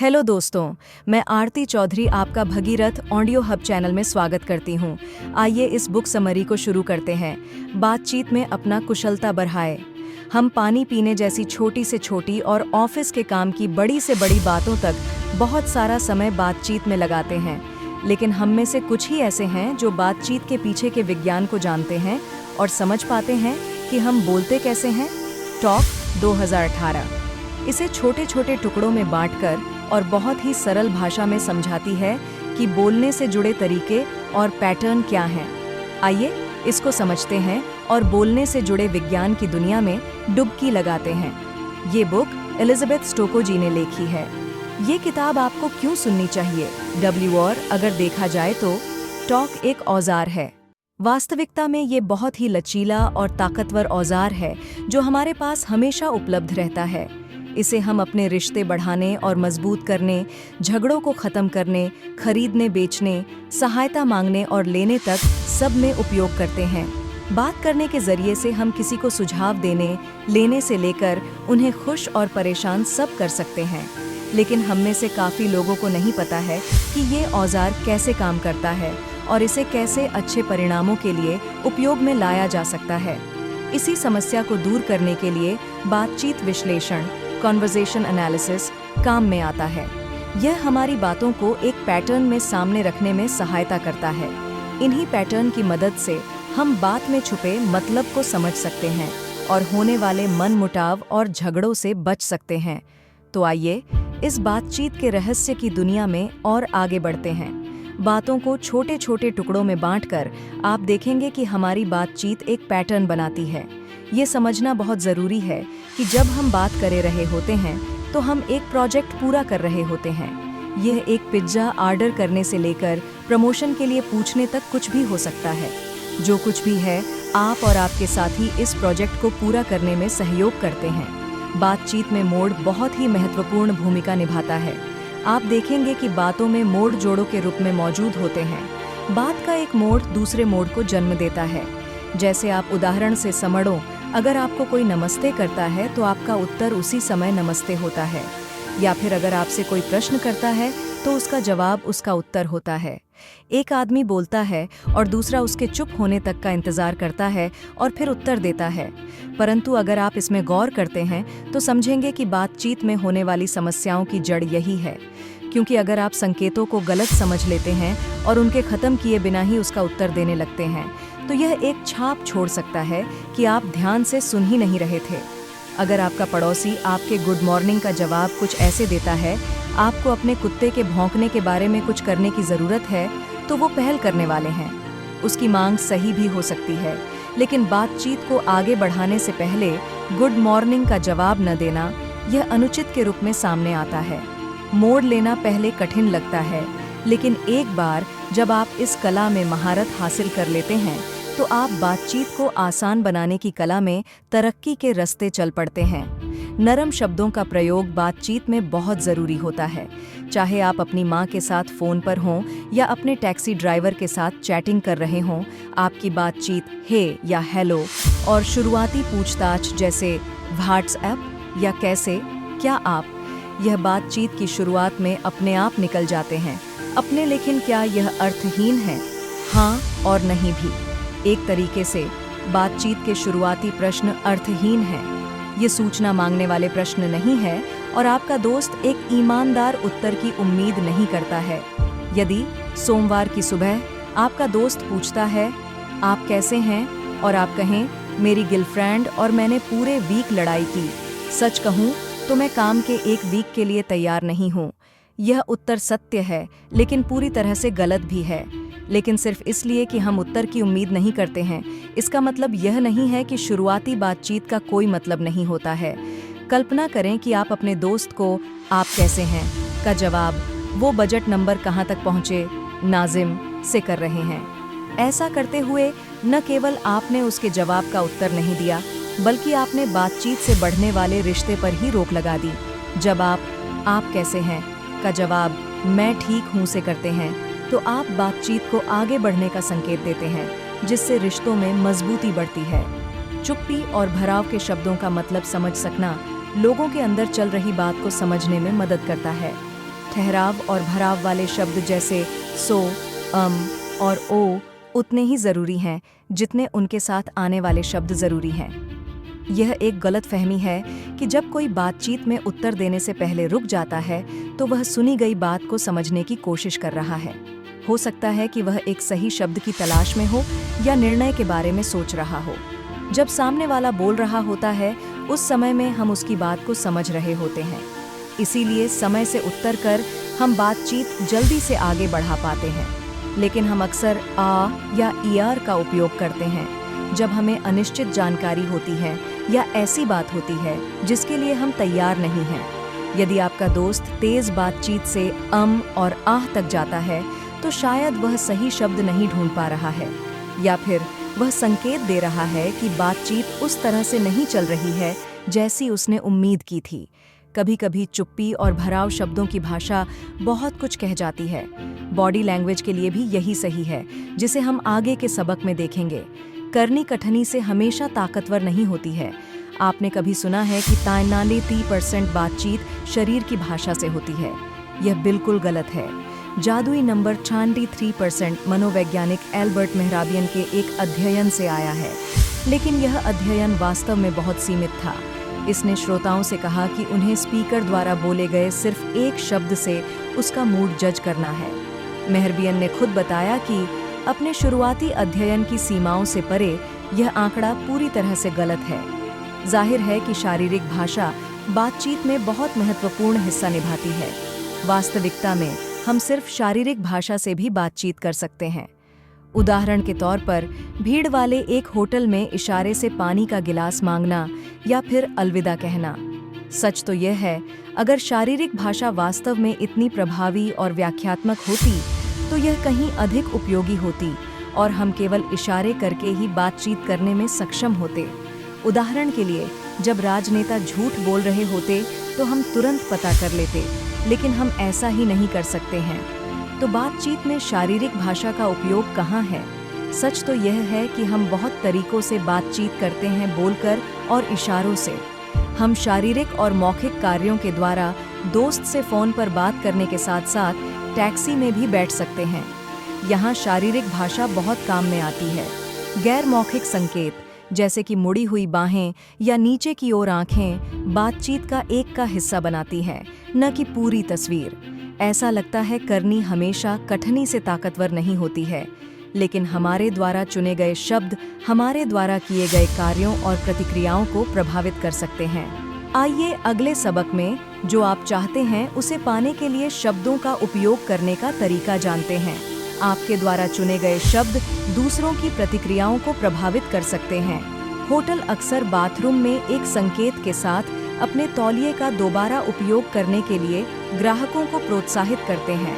Hello दोस्तों, मैं आरती चौधरी आपका भगीरथ ऑडियो हब चैनल में स्वागत करती हूँ। आइए इस बुक समरी को शुरू करते हैं। बातचीत में अपना कुशलता बढ़ाए। हम पानी पीने जैसी छोटी से छोटी और ऑफिस के काम की बड़ी से बड़ी बातों तक बहुत सारा समय बातचीत में लगाते हैं, लेकिन हम में से कुछ ही ऐसे हैं जो बातचीत के पीछे के विज्ञान को जानते हैं और समझ पाते हैं कि हम बोलते कैसे हैं। टॉक 2018 इसे छोटे छोटे टुकड़ों में बांटकर और बहुत ही सरल भाषा में समझाती है कि बोलने से जुड़े तरीके और पैटर्न क्या हैं। आइए इसको समझते हैं और बोलने से जुड़े विज्ञान की दुनिया में डुबकी लगाते हैं। ये बुक एलिजाबेथ स्टोको जी ने लिखी है। ये किताब आपको क्यों सुननी चाहिए? और अगर देखा जाए तो टॉक एक औजार है। वास्तविकता में ये बहुत ही लचीला और ताकतवर औजार है जो हमारे पास हमेशा उपलब्ध रहता है। इसे हम अपने रिश्ते बढ़ाने और मजबूत करने, झगड़ों को खत्म करने, खरीदने बेचने, सहायता मांगने और लेने तक सब में उपयोग करते हैं। बात करने के जरिए से हम किसी को सुझाव देने, लेने से लेकर उन्हें खुश और परेशान सब कर सकते हैं। लेकिन हम में से काफ़ी लोगों को नहीं पता है कि ये औजार कैसे काम करता है और इसे कैसे अच्छे परिणामों के लिए उपयोग में लाया जा सकता है। इसी समस्या को दूर करने के लिए बातचीत विश्लेषण कॉन्वर्सेशन एनालिसिस काम में आता है। यह हमारी बातों को एक पैटर्न में सामने रखने में सहायता करता है। इन्हीं पैटर्न की मदद से हम बात में छुपे मतलब को समझ सकते हैं और होने वाले मनमुटाव और झगड़ों से बच सकते हैं। तो आइए इस बातचीत के रहस्य की दुनिया में और आगे बढ़ते हैं। बातों को छोटे छोटे टुकड़ों में बांटकर आप देखेंगे कि हमारी बातचीत एक पैटर्न बनाती है। ये समझना बहुत ज़रूरी है कि जब हम बात कर रहे होते हैं तो हम एक प्रोजेक्ट पूरा कर रहे होते हैं। यह एक पिज्ज़ा ऑर्डर करने से लेकर प्रमोशन के लिए पूछने तक कुछ भी हो सकता है। जो कुछ भी है, आप और आपके साथी इस प्रोजेक्ट को पूरा करने में सहयोग करते हैं। बातचीत में मोड़ बहुत ही महत्वपूर्ण भूमिका निभाता है। आप देखेंगे कि बातों में मोड़ जोड़ों के रूप में मौजूद होते हैं। बात का एक मोड़ दूसरे मोड़ को जन्म देता है। जैसे आप उदाहरण से समझो, अगर आपको कोई नमस्ते करता है तो आपका उत्तर उसी समय नमस्ते होता है, या फिर अगर आपसे कोई प्रश्न करता है तो उसका जवाब उसका उत्तर होता है। एक आदमी बोलता है और दूसरा उसके चुप होने तक का इंतजार करता है और फिर उत्तर देता है। परंतु अगर आप इसमें गौर करते हैं तो समझेंगे कि बातचीत में होने वाली समस्याओं की जड़ यही है, क्योंकि अगर आप संकेतों को गलत समझ लेते हैं और उनके खत्म किए बिना ही उसका उत्तर देने लगते हैं तो यह एक छाप छोड़ सकता है कि आप ध्यान से सुन ही नहीं रहे थे। अगर आपका पड़ोसी आपके गुड मॉर्निंग का जवाब कुछ ऐसे देता है, आपको अपने कुत्ते के भौंकने के बारे में कुछ करने की ज़रूरत है, तो वो पहल करने वाले हैं। उसकी मांग सही भी हो सकती है, लेकिन बातचीत को आगे बढ़ाने से पहले गुड मॉर्निंग का जवाब न देना यह अनुचित के रूप में सामने आता है। मोड़ लेना पहले कठिन लगता है, लेकिन एक बार जब आप इस कला में महारत हासिल कर लेते हैं तो आप बातचीत को आसान बनाने की कला में तरक्की के रास्ते चल पड़ते हैं। नरम शब्दों का प्रयोग बातचीत में बहुत ज़रूरी होता है। चाहे आप अपनी माँ के साथ फ़ोन पर हों या अपने टैक्सी ड्राइवर के साथ चैटिंग कर रहे हों, आपकी बातचीत हे या हेलो और शुरुआती पूछताछ जैसे व्हाट्सएप या कैसे, क्या आप, यह बातचीत की शुरुआत में अपने आप निकल जाते हैं अपने। लेकिन क्या यह अर्थहीन है? हाँ और नहीं भी। एक तरीके से बातचीत के शुरुआती प्रश्न अर्थहीन हैं। ये सूचना मांगने वाले प्रश्न नहीं है और आपका दोस्त एक ईमानदार उत्तर की उम्मीद नहीं करता है। यदि सोमवार की सुबह आपका दोस्त पूछता है आप कैसे हैं और आप कहें मेरी गर्लफ्रेंड और मैंने पूरे वीक लड़ाई की, सच कहूँ तो मैं काम के एक वीक के लिए तैयार नहीं हूँ। यह उत्तर सत्य है लेकिन पूरी तरह से गलत भी है। लेकिन सिर्फ इसलिए कि हम उत्तर की उम्मीद नहीं करते हैं, इसका मतलब यह नहीं है कि शुरुआती बातचीत का कोई मतलब नहीं होता है। कल्पना करें कि आप अपने दोस्त को आप कैसे हैं का जवाब वो बजट नंबर कहाँ तक पहुँचे नाजिम से कर रहे हैं। ऐसा करते हुए न केवल आपने उसके जवाब का उत्तर नहीं दिया, बल्कि आपने बातचीत से बढ़ने वाले रिश्ते पर ही रोक लगा दी। जब आप कैसे हैं का जवाब मैं ठीक हूँ से करते हैं तो आप बातचीत को आगे बढ़ने का संकेत देते हैं, जिससे रिश्तों में मजबूती बढ़ती है। चुप्पी और भराव के शब्दों का मतलब समझ सकना लोगों के अंदर चल रही बात को समझने में मदद करता है। ठहराव और भराव वाले शब्द जैसे सो, और ओ उतने ही ज़रूरी हैं जितने उनके साथ आने वाले शब्द ज़रूरी हैं। यह एक गलतफहमी है कि जब कोई बातचीत में उत्तर देने से पहले रुक जाता है तो वह सुनी गई बात को समझने की कोशिश कर रहा है। हो सकता है कि वह एक सही शब्द की तलाश में हो या निर्णय के बारे में सोच रहा हो। जब सामने वाला बोल रहा होता है, उस समय में हम उसकी बात को समझ रहे होते हैं। इसीलिए समय से उत्तर कर हम बातचीत जल्दी से आगे बढ़ा पाते हैं। लेकिन हम अक्सर आ या ईआर का उपयोग करते हैं जब हमें अनिश्चित जानकारी होती है या ऐसी बात होती है जिसके लिए हम तैयार नहीं हैं। यदि आपका दोस्त तेज बातचीत से और आह तक जाता है तो शायद वह सही शब्द नहीं ढूंढ पा रहा है, या फिर वह संकेत दे रहा है कि बातचीत उस तरह से नहीं चल रही है जैसी उसने उम्मीद की थी। कभी-कभी चुप्पी और भराव शब्दों की भाषा बहुत कुछ कह जाती है। बॉडी लैंग्वेज के लिए भी यही सही है, जिसे हम आगे के सबक में देखेंगे। करनी कठनी से हमेशा ताकतवर नहीं होती है। आपने कभी सुना है कि 93% बातचीत शरीर की भाषा से होती है। यह बिल्कुल गलत है। जादुई नंबर 93% मनोवैज्ञानिक एल्बर्ट मेहराबियन के एक अध्ययन से आया है, लेकिन यह अध्ययन वास्तव में बहुत सीमित था। इसने श्रोताओं से कहा कि उन्हें स्पीकर द्वारा बोले गए सिर्फ एक शब्द से उसका मूड जज करना है। मेहरबियन ने खुद बताया कि अपने शुरुआती अध्ययन की सीमाओं से परे यह आंकड़ा पूरी तरह से गलत है। जाहिर है कि शारीरिक भाषा बातचीत में बहुत महत्वपूर्ण हिस्सा निभाती है। वास्तविकता में हम सिर्फ शारीरिक भाषा से भी बातचीत कर सकते हैं। उदाहरण के तौर पर भीड़ वाले एक होटल में इशारे से पानी का गिलास मांगना या फिर अलविदा कहना। सच तो यह है, अगर शारीरिक भाषा वास्तव में इतनी प्रभावी और व्याख्यात्मक होती तो यह कहीं अधिक उपयोगी होती और हम केवल इशारे करके ही बातचीत करने में सक्षम होते। उदाहरण के लिए, जब राजनेता झूठ बोल रहे होते तो हम तुरंत पता कर लेते, लेकिन हम ऐसा ही नहीं कर सकते हैं। तो बातचीत में शारीरिक भाषा का उपयोग कहाँ है? सच तो यह है कि हम बहुत तरीकों से बातचीत करते हैं, बोलकर और इशारों से। हम शारीरिक और मौखिक कार्यों के द्वारा दोस्त से फ़ोन पर बात करने के साथ साथ टैक्सी में भी बैठ सकते हैं। यहाँ शारीरिक भाषा बहुत काम में आती है। गैर मौखिक संकेत जैसे कि मुड़ी हुई बाहें या नीचे की ओर आंखें बातचीत का एक का हिस्सा बनाती हैं, न कि पूरी तस्वीर। ऐसा लगता है करनी हमेशा कठिनी से ताकतवर नहीं होती है, लेकिन हमारे द्वारा चुने गए शब्द हमारे द्वारा किए गए कार्यों और प्रतिक्रियाओं को प्रभावित कर सकते हैं। आइए अगले सबक में जो आप चाहते हैं उसे पाने के लिए शब्दों का उपयोग करने का तरीका जानते हैं। आपके द्वारा चुने गए शब्द दूसरों की प्रतिक्रियाओं को प्रभावित कर सकते हैं। होटल अक्सर बाथरूम में एक संकेत के साथ अपने तौलिए का दोबारा उपयोग करने के लिए ग्राहकों को प्रोत्साहित करते हैं,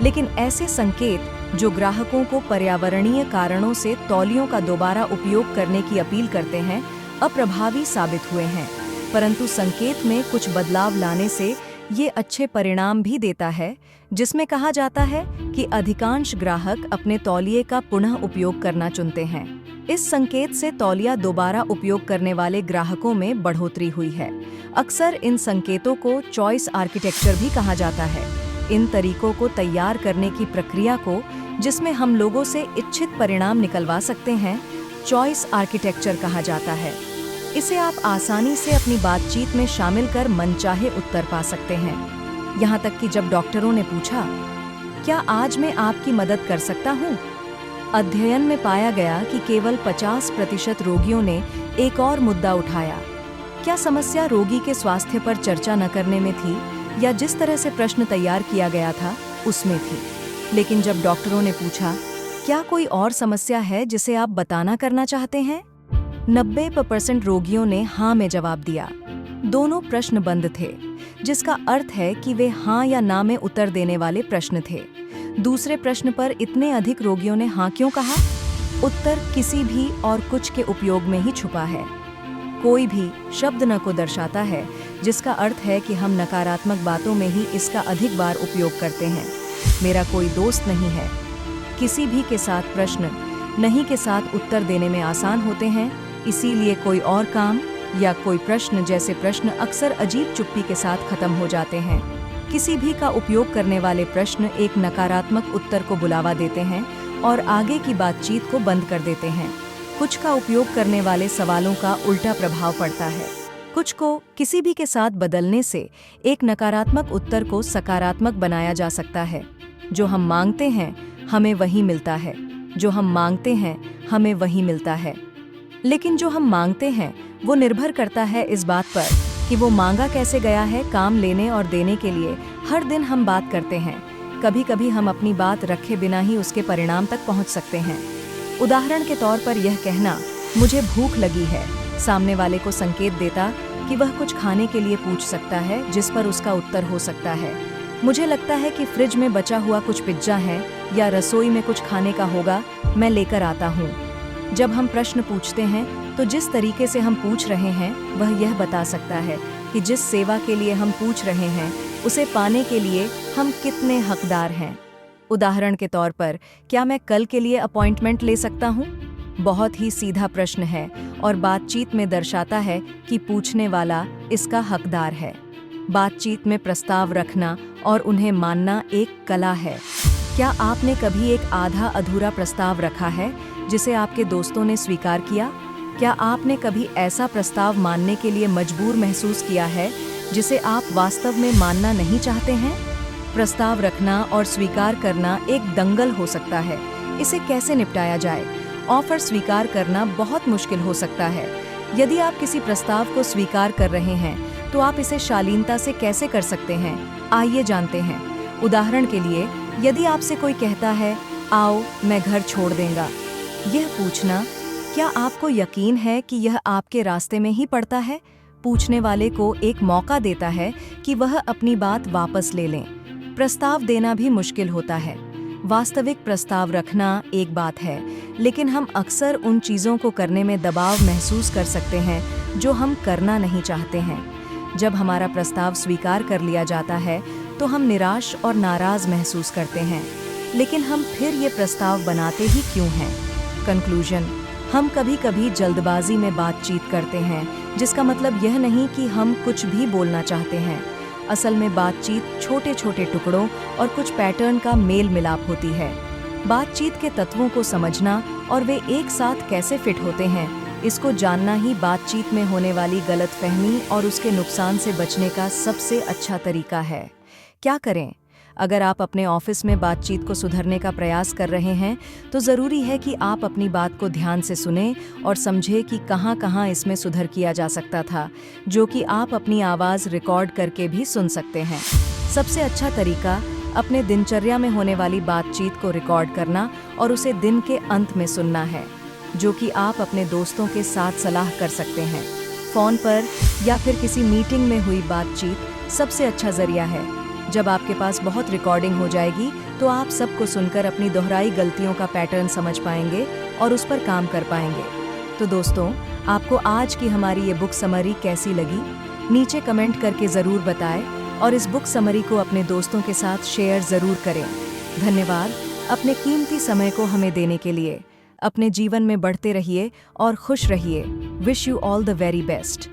लेकिन ऐसे संकेत जो ग्राहकों को पर्यावरणीय कारणों से तौलियों का दोबारा उपयोग करने की अपील करते हैं, अप्रभावी साबित हुए हैं। परंतु संकेत में कुछ बदलाव लाने से ये अच्छे परिणाम भी देता है, जिसमें कहा जाता है कि अधिकांश ग्राहक अपने तौलिए का पुनः उपयोग करना चुनते हैं। इस संकेत से तौलिया दोबारा उपयोग करने वाले ग्राहकों में बढ़ोतरी हुई है। अक्सर इन संकेतों को चॉइस आर्किटेक्चर भी कहा जाता है। इन तरीकों को तैयार करने की प्रक्रिया को, जिसमें हम लोगों से इच्छित परिणाम निकलवा सकते हैं, चॉइस आर्किटेक्चर कहा जाता है। इसे आप आसानी से अपनी बातचीत में शामिल कर मनचाहे उत्तर पा सकते हैं। यहाँ तक कि जब डॉक्टरों ने पूछा, क्या आज मैं आपकी मदद कर सकता हूँ? अध्ययन में पाया गया कि केवल 50% रोगियों ने एक और मुद्दा उठाया। क्या समस्या रोगी के स्वास्थ्य पर चर्चा न करने में थी, या जिस तरह से प्रश्न तैयार किया गया था उसमें थी? लेकिन जब डॉक्टरों ने पूछा, क्या कोई और समस्या है जिसे आप बताना करना चाहते हैं, 90% रोगियों ने हाँ में जवाब दिया। दोनों प्रश्न बंद थे, जिसका अर्थ है कि वे हाँ या ना में उत्तर देने वाले प्रश्न थे। दूसरे प्रश्न पर इतने अधिक रोगियों ने हाँ क्यों कहा? उत्तर किसी भी और कुछ के उपयोग में ही छुपा है। कोई भी शब्द न को दर्शाता है, जिसका अर्थ है कि हम नकारात्मक बातों में ही इसका अधिक बार उपयोग करते हैं। मेरा कोई दोस्त नहीं है। किसी भी के साथ प्रश्न नहीं के साथ उत्तर देने में आसान होते हैं, इसीलिए कोई और काम या कोई प्रश्न जैसे प्रश्न अक्सर अजीब चुप्पी के साथ खत्म हो जाते हैं। किसी भी का उपयोग करने वाले प्रश्न एक नकारात्मक उत्तर को बुलावा देते हैं और आगे की बातचीत को बंद कर देते हैं। कुछ का उपयोग करने वाले सवालों का उल्टा प्रभाव पड़ता है। कुछ को किसी भी के साथ बदलने से एक नकारात्मक उत्तर को सकारात्मक बनाया जा सकता है। जो हम मांगते हैं हमें वही मिलता है, जो हम मांगते हैं हमें वही मिलता है। लेकिन जो हम मांगते हैं वो निर्भर करता है इस बात पर कि वो मांगा कैसे गया है। काम लेने और देने के लिए हर दिन हम बात करते हैं। कभी कभी हम अपनी बात रखे बिना ही उसके परिणाम तक पहुंच सकते हैं। उदाहरण के तौर पर यह कहना, मुझे भूख लगी है, सामने वाले को संकेत देता कि वह कुछ खाने के लिए पूछ सकता है, जिस पर उसका उत्तर हो सकता है, मुझे लगता है कि फ्रिज में बचा हुआ कुछ पिज्जा है या रसोई में कुछ खाने का होगा, मैं लेकर आता हूँ। जब हम प्रश्न पूछते हैं तो जिस तरीके से हम पूछ रहे हैं वह यह बता सकता है कि जिस सेवा के लिए हम पूछ रहे हैं उसे पाने के लिए हम कितने हकदार हैं। उदाहरण के तौर पर, क्या मैं कल के लिए अपॉइंटमेंट ले सकता हूँ? बहुत ही सीधा प्रश्न है और बातचीत में दर्शाता है कि पूछने वाला इसका हकदार है। बातचीत में प्रस्ताव रखना और उन्हें मानना एक कला है। क्या आपने कभी एक आधा अधूरा प्रस्ताव रखा है जिसे आपके दोस्तों ने स्वीकार किया? क्या आपने कभी ऐसा प्रस्ताव मानने के लिए मजबूर महसूस किया है जिसे आप वास्तव में मानना नहीं चाहते हैं? प्रस्ताव रखना और स्वीकार करना एक दंगल हो सकता है। इसे कैसे निपटाया जाए? ऑफर स्वीकार करना बहुत मुश्किल हो सकता है। यदि आप किसी प्रस्ताव को स्वीकार कर रहे हैं तो आप इसे शालीनता से कैसे कर सकते हैं? आइए जानते हैं। उदाहरण के लिए, यदि आपसे कोई कहता है, आओ मैं घर छोड़ देगा, यह पूछना, क्या आपको यकीन है कि यह आपके रास्ते में ही पड़ता है, पूछने वाले को एक मौका देता है कि वह अपनी बात वापस ले लें। प्रस्ताव देना भी मुश्किल होता है। वास्तविक प्रस्ताव रखना एक बात है, लेकिन हम अक्सर उन चीज़ों को करने में दबाव महसूस कर सकते हैं जो हम करना नहीं चाहते हैं। जब हमारा प्रस्ताव स्वीकार कर लिया जाता है तो हम निराश और नाराज़ महसूस करते हैं, लेकिन हम फिर ये प्रस्ताव बनाते ही क्यों हैं? कंक्लूजन, हम कभी कभी जल्दबाजी में बातचीत करते हैं, जिसका मतलब यह नहीं कि हम कुछ भी बोलना चाहते हैं। असल में बातचीत छोटे छोटे टुकड़ों और कुछ पैटर्न का मेल मिलाप होती है। बातचीत के तत्वों को समझना और वे एक साथ कैसे फिट होते हैं, इसको जानना ही बातचीत में होने वाली गलतफहमी और उसके नुकसान से बचने का सबसे अच्छा तरीका है। क्या करें? अगर आप अपने ऑफिस में बातचीत को सुधारने का प्रयास कर रहे हैं तो ज़रूरी है कि आप अपनी बात को ध्यान से सुनें और समझें कि कहाँ-कहाँ इसमें सुधार किया जा सकता था, जो कि आप अपनी आवाज़ रिकॉर्ड करके भी सुन सकते हैं। सबसे अच्छा तरीका अपने दिनचर्या में होने वाली बातचीत को रिकॉर्ड करना और उसे दिन के अंत में सुनना है, जो कि आप अपने दोस्तों के साथ सलाह कर सकते हैं। फ़ोन पर या फिर किसी मीटिंग में हुई बातचीत सबसे अच्छा ज़रिया है। जब आपके पास बहुत रिकॉर्डिंग हो जाएगी तो आप सबको सुनकर अपनी दोहराई गलतियों का पैटर्न समझ पाएंगे और उस पर काम कर पाएंगे। तो दोस्तों, आपको आज की हमारी ये बुक समरी कैसी लगी? नीचे कमेंट करके ज़रूर बताएं और इस बुक समरी को अपने दोस्तों के साथ शेयर ज़रूर करें। धन्यवाद अपने कीमती समय को हमें देने के लिए। अपने जीवन में बढ़ते रहिए और खुश रहिए। Wish you all the very best.